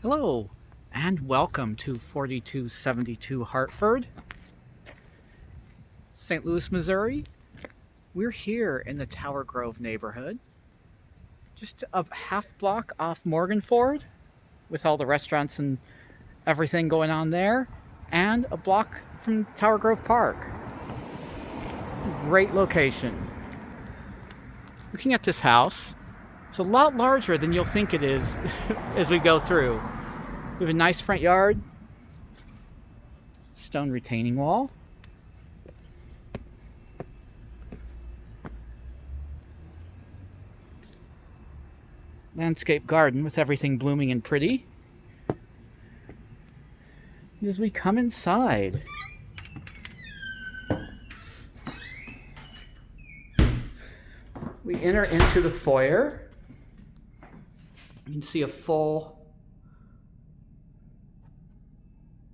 Hello, and welcome to 4272 Hartford, St. Louis, Missouri. We're here in the Tower Grove neighborhood, just a half block off Morganford, with all the restaurants and everything going on there, and a block from Tower Grove Park. Great location. Looking at this house, it's a lot larger than you'll think it is as we go through. We have a nice front yard, stone retaining wall, landscape garden with everything blooming and pretty. As we come inside, we enter into the foyer. You can see a full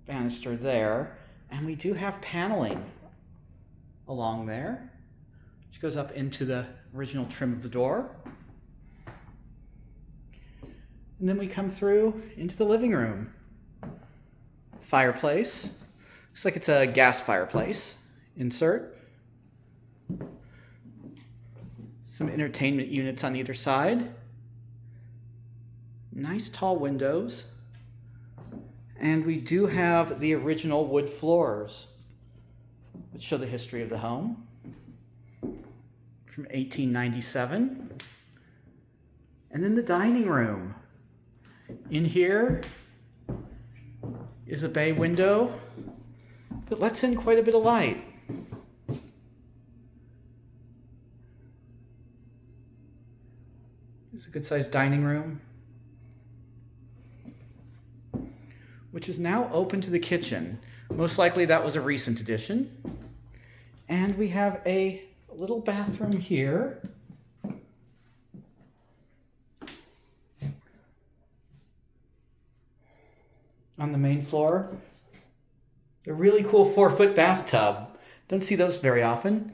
banister there, and we do have paneling along there, which goes up into the original trim of the door. And then we come through into the living room. Fireplace. Looks like it's a gas fireplace. Insert. Some entertainment units on either side. Nice tall windows. And we do have the original wood floors, which show the history of the home from 1897. And then the dining room. In here is a bay window that lets in quite a bit of light. It's a good-sized dining room, which is now open to the kitchen. Most likely that was a recent addition. And we have a little bathroom here. On the main floor. A really cool 4-foot bathtub. Don't see those very often.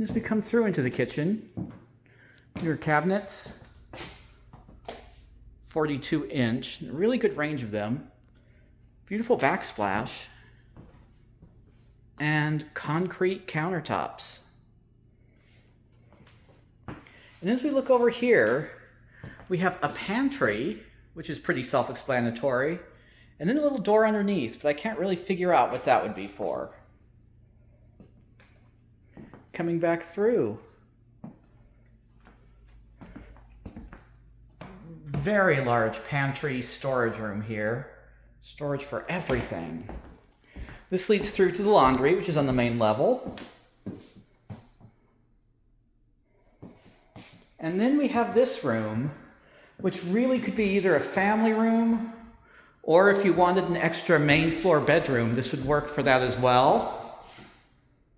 As we come through into the kitchen, your cabinets. 42-inch, really good range of them. Beautiful backsplash. And concrete countertops. And as we look over here, we have a pantry, which is pretty self-explanatory, and then a little door underneath, but I can't really figure out what that would be for. Coming back through. Very large pantry storage room here. Storage for everything. This leads through to the laundry, which is on the main level. And then we have this room, which really could be either a family room, or if you wanted an extra main floor bedroom, this would work for that as well,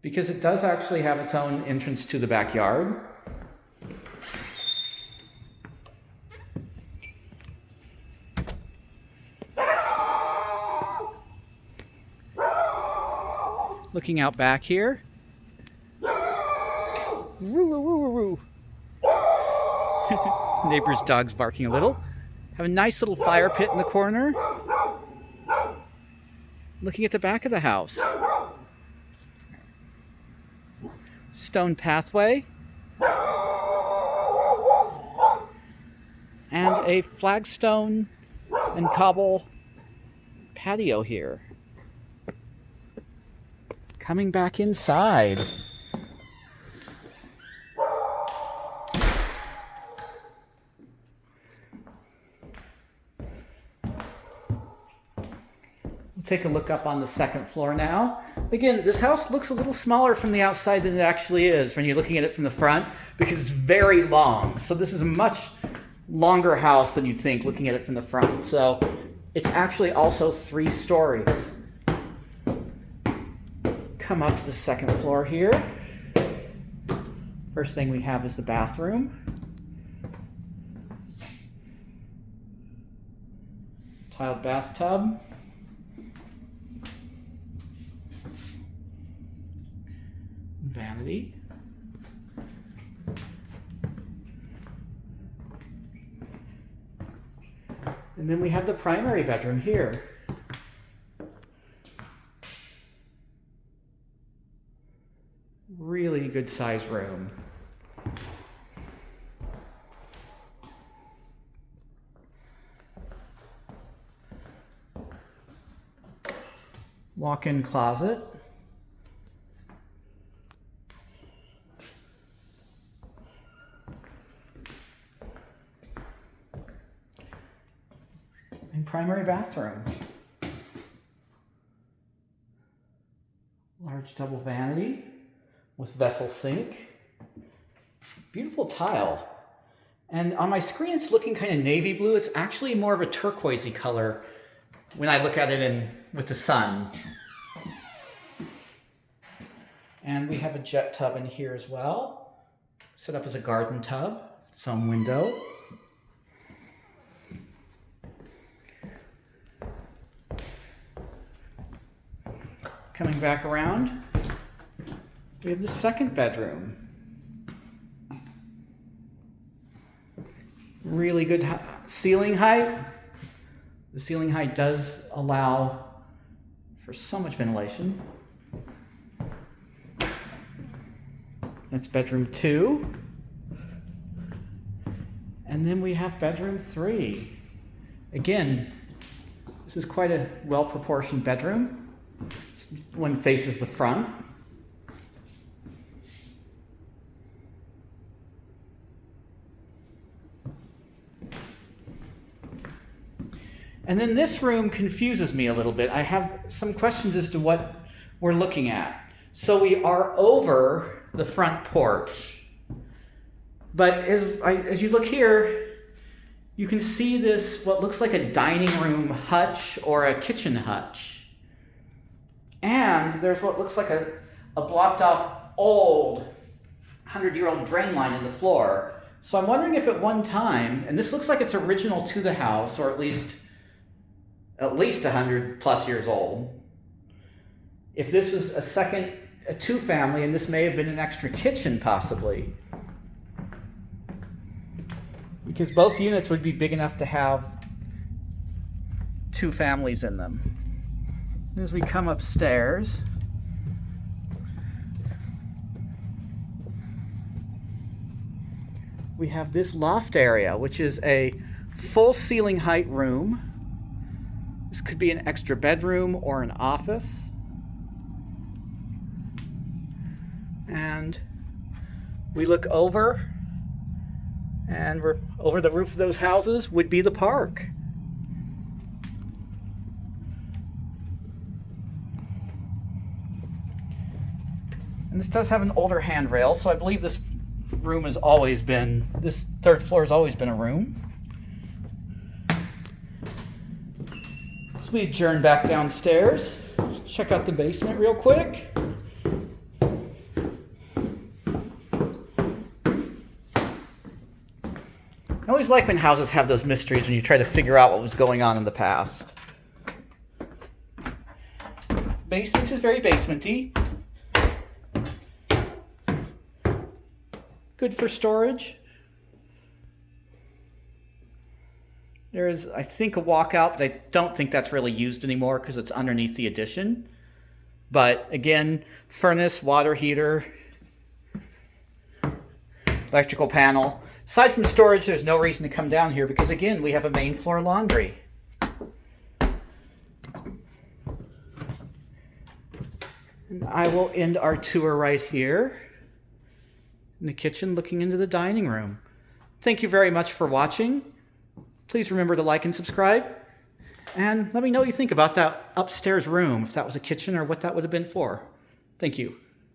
because it does actually have its own entrance to the backyard. Looking out back here. Woo, woo, woo, woo, woo. Neighbor's dog's barking a little. Have a nice little fire pit in the corner. Looking at the back of the house. Stone pathway. And a flagstone and cobble patio here. Coming back inside. Take a look up on the second floor now. Again, this house looks a little smaller from the outside than it actually is when you're looking at it from the front, because it's very long. So this is a much longer house than you'd think looking at it from the front. So it's actually also 3 stories. Come up to the second floor here. First thing we have is the bathroom. Tiled bathtub. Vanity. And then we have the primary bedroom here. Really good size room. Walk-in closet. And primary bathroom. Large double vanity with vessel sink. Beautiful tile. And on my screen it's looking kind of navy blue. It's actually more of a turquoisey color when I look at it with the sun. And we have a jet tub in here as well. Set up as a garden tub, some window. Coming back around, we have the second bedroom. Really good ceiling height. The ceiling height does allow for so much ventilation. That's bedroom 2. And then we have bedroom 3. Again, this is quite a well-proportioned bedroom. One faces the front. And then this room confuses me a little bit. I have some questions as to what we're looking at. So we are over the front porch. But as you look here, you can see this, what looks like a dining room hutch or a kitchen hutch. And there's what looks like a blocked off old 100-year-old drain line in the floor. So I'm wondering if at one time, and this looks like it's original to the house, or at least 100 plus years old. If this was a two-family, and this may have been an extra kitchen possibly. Because both units would be big enough to have 2 families in them. As we come upstairs, we have this loft area, which is a full ceiling height room. This could be an extra bedroom or an office. And we look over, and we're over the roof of those houses would be the park. And this does have an older handrail, so I believe this room has always been, this third floor has always been a room. So we adjourn back downstairs, check out the basement real quick. I always like when houses have those mysteries when you try to figure out what was going on in the past. Basement is very basement-y. Good for storage. There is, I think, a walkout, but I don't think that's really used anymore because it's underneath the addition. But again, furnace, water heater, electrical panel. Aside from storage, there's no reason to come down here because, again, we have a main floor laundry. And I will end our tour right here in the kitchen, looking into the dining room. Thank you very much for watching. Please remember to like and subscribe. And let me know what you think about that upstairs room, if that was a kitchen or what that would have been for. Thank you.